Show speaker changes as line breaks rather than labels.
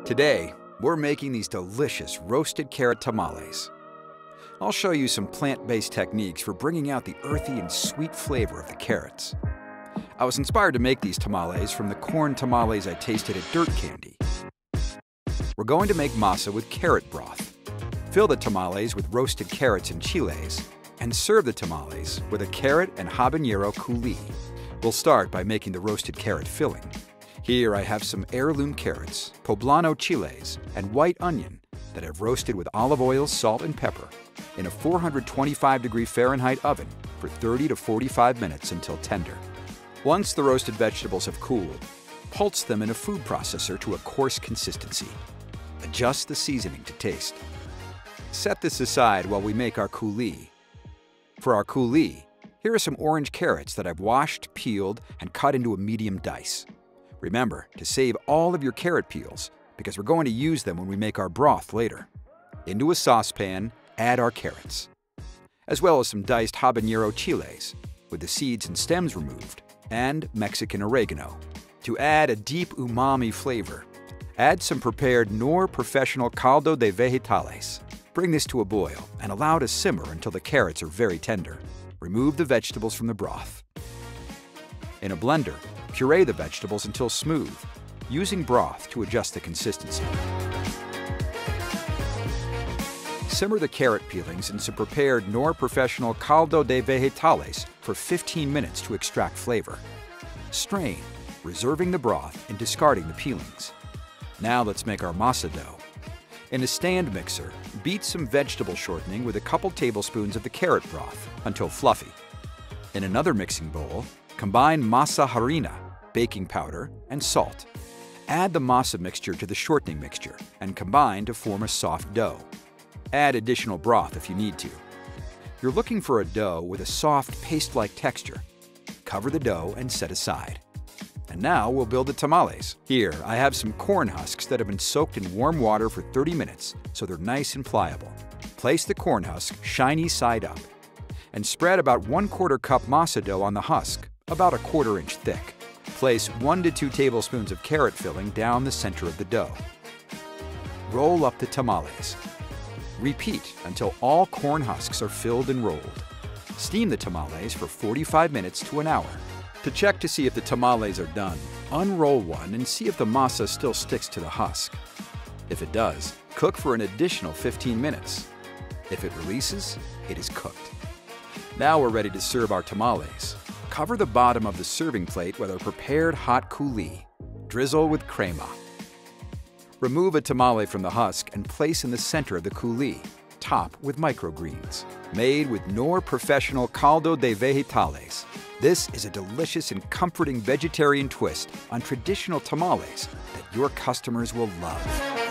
Today, we're making these delicious roasted carrot tamales. I'll show you some plant-based techniques for bringing out the earthy and sweet flavor of the carrots. I was inspired to make these tamales from the corn tamales I tasted at Dirt Candy. We're going to make masa with carrot broth. Fill the tamales with roasted carrots and chiles, and serve the tamales with a carrot and habañero coulis. We'll start by making the roasted carrot filling. Here I have some heirloom carrots, poblano chiles, and white onion that I've roasted with olive oil, salt, and pepper in a 425-degree Fahrenheit oven for 30 to 45 minutes until tender. Once the roasted vegetables have cooled, pulse them in a food processor to a coarse consistency. Adjust the seasoning to taste. Set this aside while we make our coulis. For our coulis, here are some orange carrots that I've washed, peeled, and cut into a medium dice. Remember to save all of your carrot peels because we're going to use them when we make our broth later. Into a saucepan, add our carrots, as well as some diced habanero chiles with the seeds and stems removed, and Mexican oregano. To add a deep umami flavor, add some prepared Knorr Professional caldo de vegetales. Bring this to a boil and allow to simmer until the carrots are very tender. Remove the vegetables from the broth. In a blender, puree the vegetables until smooth, using broth to adjust the consistency. Simmer the carrot peelings in some prepared Knorr Professional caldo de vegetales for 15 minutes to extract flavor. Strain, reserving the broth and discarding the peelings. Now let's make our masa dough. In a stand mixer, beat some vegetable shortening with a couple tablespoons of the carrot broth until fluffy. In another mixing bowl, combine masa harina, baking powder, and salt. Add the masa mixture to the shortening mixture and combine to form a soft dough. Add additional broth if you need to. You're looking for a dough with a soft, paste-like texture. Cover the dough and set aside. And now we'll build the tamales. Here, I have some corn husks that have been soaked in warm water for 30 minutes so they're nice and pliable. Place the corn husk shiny side up and spread about 1/4 cup masa dough on the husk, about 1/4 inch thick. Place 1 to 2 tablespoons of carrot filling down the center of the dough. Roll up the tamales. Repeat until all corn husks are filled and rolled. Steam the tamales for 45 minutes to an hour. To check to see if the tamales are done, unroll one and see if the masa still sticks to the husk. If it does, cook for an additional 15 minutes. If it releases, it is cooked. Now we're ready to serve our tamales. Cover the bottom of the serving plate with a prepared hot coulis. Drizzle with crema. Remove a tamale from the husk and place in the center of the coulis. Top with microgreens. Made with Knorr Professional caldo de vegetales. This is a delicious and comforting vegetarian twist on traditional tamales that your customers will love.